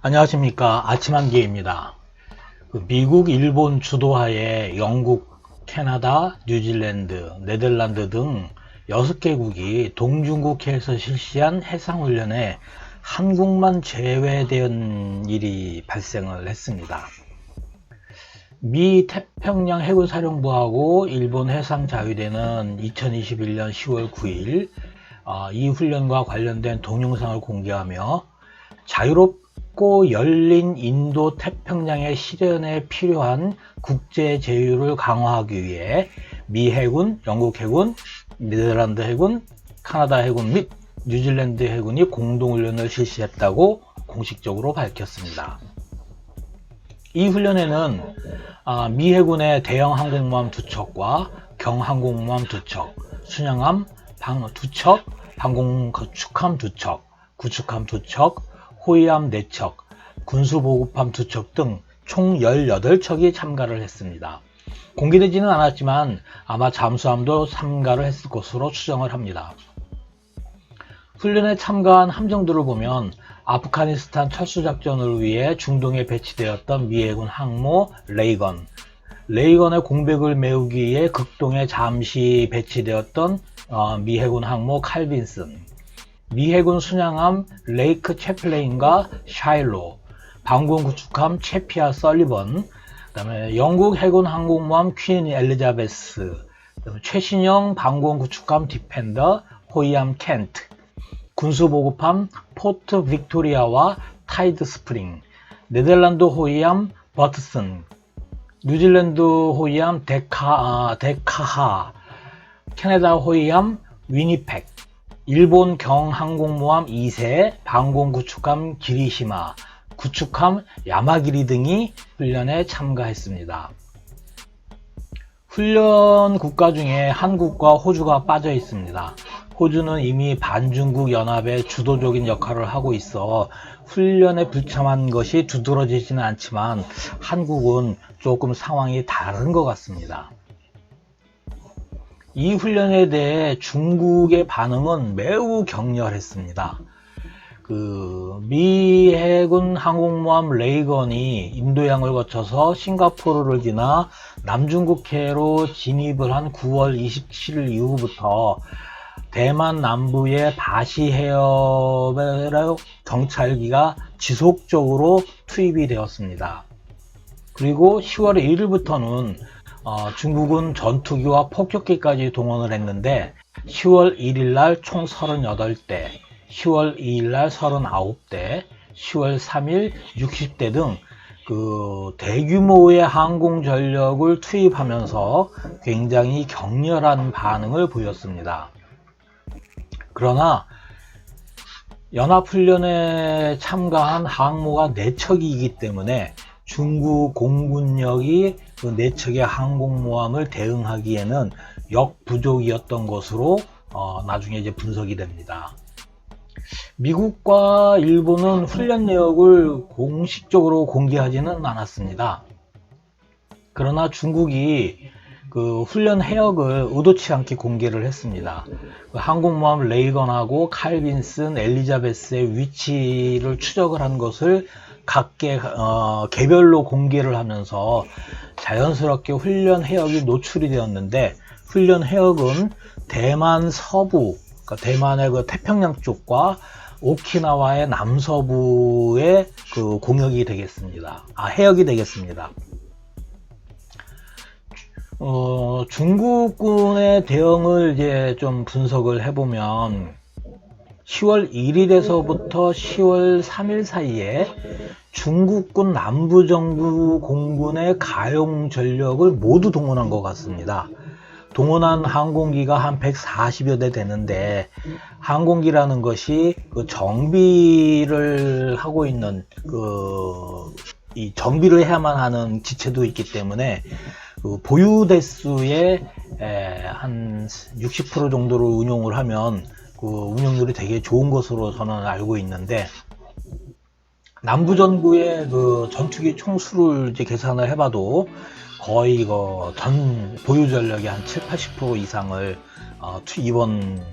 안녕하십니까. 아침 한기입니다. 미국, 일본 주도하에 영국, 캐나다, 뉴질랜드, 네덜란드 등 6개국이 동중국해에서 실시한 해상훈련에 한국만 제외된 일이 발생을 했습니다. 미 태평양 해군사령부하고 일본 해상자위대는 2021년 10월 9일 이 훈련과 관련된 동영상을 공개하며 자유롭고 열린 인도 태평양의 실현에 필요한 국제 제휴를 강화하기 위해 미 해군, 영국 해군, 네덜란드 해군, 카나다 해군 및 뉴질랜드 해군이 공동훈련을 실시했다고 공식적으로 밝혔습니다. 이 훈련에는 미 해군의 대형 항공모함 2척과 경항공모함 2척, 순양함 2척, 방공구축함 2척, 구축함 2척, 호위함 4척, 군수보급함 2척 등 총 18척이 참가를 했습니다. 공개되지는 않았지만 아마 잠수함도 참가를 했을 것으로 추정을 합니다. 훈련에 참가한 함정들을 보면 아프가니스탄 철수작전을 위해 중동에 배치되었던 미 해군 항모 레이건의 공백을 메우기 위해 극동에 잠시 배치되었던 미 해군 항모 칼빈슨, 미 해군 순양함 레이크 채플레인과 샤일로, 방공구축함 채피아 설리번, 그다음에 영국 해군 항공모함 퀸 엘리자베스, 최신형 방공구축함 디펜더, 호위함 켄트, 군수보급함 포트 빅토리아와 타이드 스프링, 네덜란드 호위함 버트슨, 뉴질랜드 호위함 데카하, 캐나다 호위함 위니펙, 일본 경항공모함 2세, 방공구축함 기리시마, 구축함 야마기리 등이 훈련에 참가했습니다. 훈련 국가 중에 한국과 호주가 빠져 있습니다. 호주는 이미 반중국 연합의 주도적인 역할을 하고 있어 훈련에 불참한 것이 두드러지지는 않지만 한국은 조금 상황이 다른 것 같습니다. 이 훈련에 대해 중국의 반응은 매우 격렬했습니다. 미 해군 항공모함 레이건이 인도양을 거쳐서 싱가포르를 지나 남중국해로 진입을 한 9월 27일 이후부터 대만 남부의 바시 해협에 정찰기가 지속적으로 투입이 되었습니다. 그리고 10월 1일부터는 중국은 전투기와 폭격기까지 동원을 했는데 10월 1일 날 총 38대, 10월 2일 날 39대, 10월 3일 60대 등 대규모의 항공 전력을 투입하면서 굉장히 격렬한 반응을 보였습니다. 그러나 연합훈련에 참가한 항모가 4척이기 때문에 중국 공군력이 그 4척의 항공모함을 대응하기에는 역부족이었던 것으로 나중에 이제 분석이 됩니다. 미국과 일본은 훈련 내역을 공식적으로 공개하지는 않았습니다. 그러나 중국이 훈련 해역을 의도치 않게 공개를 했습니다. 항공모함 레이건하고 칼빈슨, 엘리자베스의 위치를 추적을 한 것을 각계 개별로 공개를 하면서 자연스럽게 훈련 해역이 노출이 되었는데 훈련 해역은 대만 서부, 그러니까 대만의 태평양 쪽과 오키나와의 남서부의 공역이 되겠습니다. 해역이 되겠습니다. 중국군의 대응을 이제 좀 분석을 해보면 10월 1일에서부터 10월 3일 사이에 중국군 남부정부 공군의 가용 전력을 모두 동원한 것 같습니다. 동원한 항공기가 한 140여 대 되는데 항공기라는 것이 정비를 하고 있는 이 정비를 해야만 하는 지체도 있기 때문에 보유 대수의 한 60% 정도를 운용을 하면 운용률이 되게 좋은 것으로 저는 알고 있는데 남부전구의 전투기 총수를 이제 계산을 해봐도 거의 전 보유 전력의 한 70-80% 이상을 이번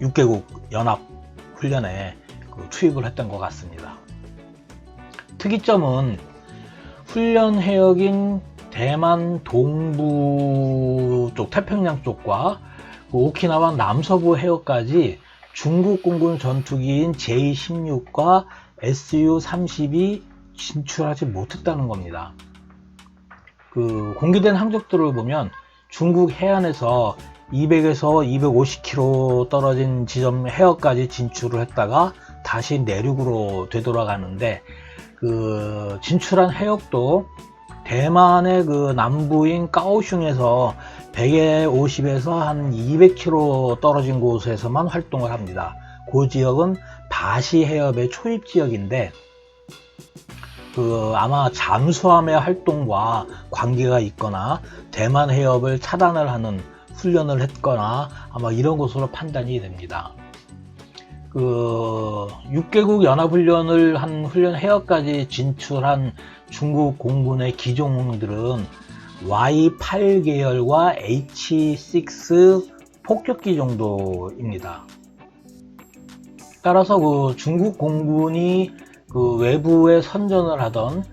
6개국 연합 훈련에 투입을 했던 것 같습니다. 특이점은 훈련 해역인 대만 동부 쪽 태평양 쪽과 오키나와 남서부 해역까지 중국 공군 전투기인 J-16과 Su-30이 진출하지 못했다는 겁니다. 공개된 항적들을 보면 중국 해안에서 200에서 250km 떨어진 지점 해역까지 진출을 했다가 다시 내륙으로 되돌아가는데 진출한 해역도 대만의 남부인 까오슝에서 150에서 한 200km 떨어진 곳에서만 활동을 합니다. 그 지역은 바시 해협의 초입 지역인데 아마 잠수함의 활동과 관계가 있거나 대만 해협을 차단을 하는 훈련을 했거나 아마 이런 것으로 판단이 됩니다. 6개국 연합훈련을 한 훈련 해역까지 진출한 중국 공군의 기종들은 Y8 계열과 H6 폭격기 정도입니다. 따라서 중국 공군이 외부에 선전을 하던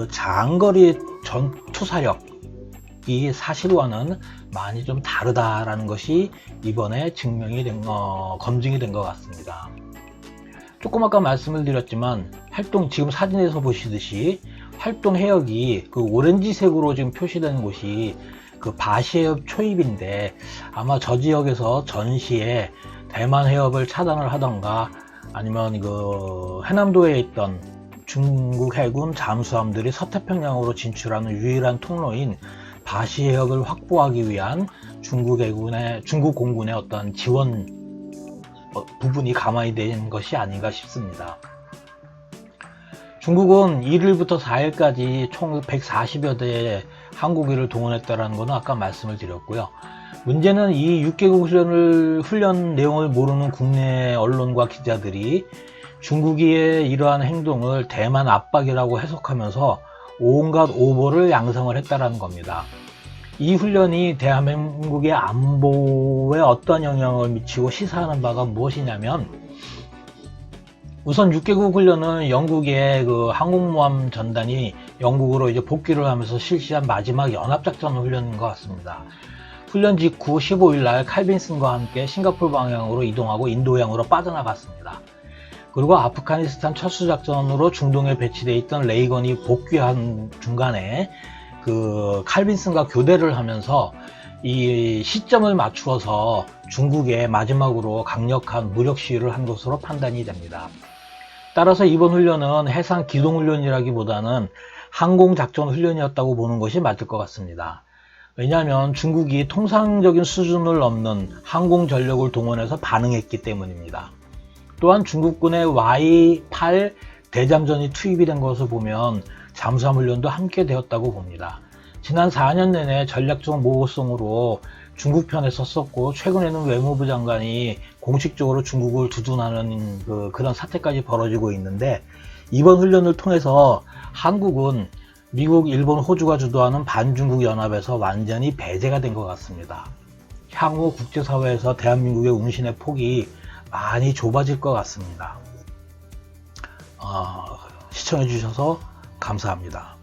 장거리 전투사력이 사실과는 많이 좀 다르다라는 것이 이번에 검증이 된 것 같습니다. 조금 아까 말씀을 드렸지만 지금 사진에서 보시듯이 활동 해역이 오렌지색으로 지금 표시된 곳이 바시 해협 초입인데 아마 저 지역에서 전시에 대만 해협을 차단을 하던가 아니면 해남도에 있던 중국 해군 잠수함들이 서태평양으로 진출하는 유일한 통로인 바시 해역을 확보하기 위한 중국 공군의 어떤 지원 부분이 가만히 된 것이 아닌가 싶습니다. 중국은 1일부터 4일까지 총 140여 대의 항공기를 동원했다는 것은 아까 말씀을 드렸고요. 문제는 이 6개국 훈련 내용을 모르는 국내 언론과 기자들이 중국의 이러한 행동을 대만 압박이라고 해석하면서 온갖 오보를 양성을 했다는 겁니다. 이 훈련이 대한민국의 안보에 어떤 영향을 미치고 시사하는 바가 무엇이냐면 우선 6개국 훈련은 영국의 항공모함 전단이 영국으로 이제 복귀를 하면서 실시한 마지막 연합작전 훈련인 것 같습니다. 훈련 직후 15일날 칼빈슨과 함께 싱가포르 방향으로 이동하고 인도양으로 빠져나갔습니다. 그리고 아프가니스탄 철수작전으로 중동에 배치되어 있던 레이건이 복귀한 중간에 칼빈슨과 교대를 하면서 이 시점을 맞추어서 중국에 마지막으로 강력한 무력 시위를 한 것으로 판단이 됩니다. 따라서 이번 훈련은 해상 기동 훈련이라기보다는 항공작전 훈련이었다고 보는 것이 맞을 것 같습니다. 왜냐하면 중국이 통상적인 수준을 넘는 항공 전력을 동원해서 반응했기 때문입니다. 또한 중국군의 Y8 대잠전이 투입이 된 것을 보면 잠수함 훈련도 함께 되었다고 봅니다. 지난 4년 내내 전략적 모호성으로 중국 편에 섰었고 최근에는 외무부 장관이 공식적으로 중국을 두둔하는 그런 사태까지 벌어지고 있는데 이번 훈련을 통해서 한국은 미국, 일본, 호주가 주도하는 반중국 연합에서 완전히 배제가 된 것 같습니다. 향후 국제사회에서 대한민국의 운신의 폭이 많이 좁아질 것 같습니다. 시청해 주셔서 감사합니다.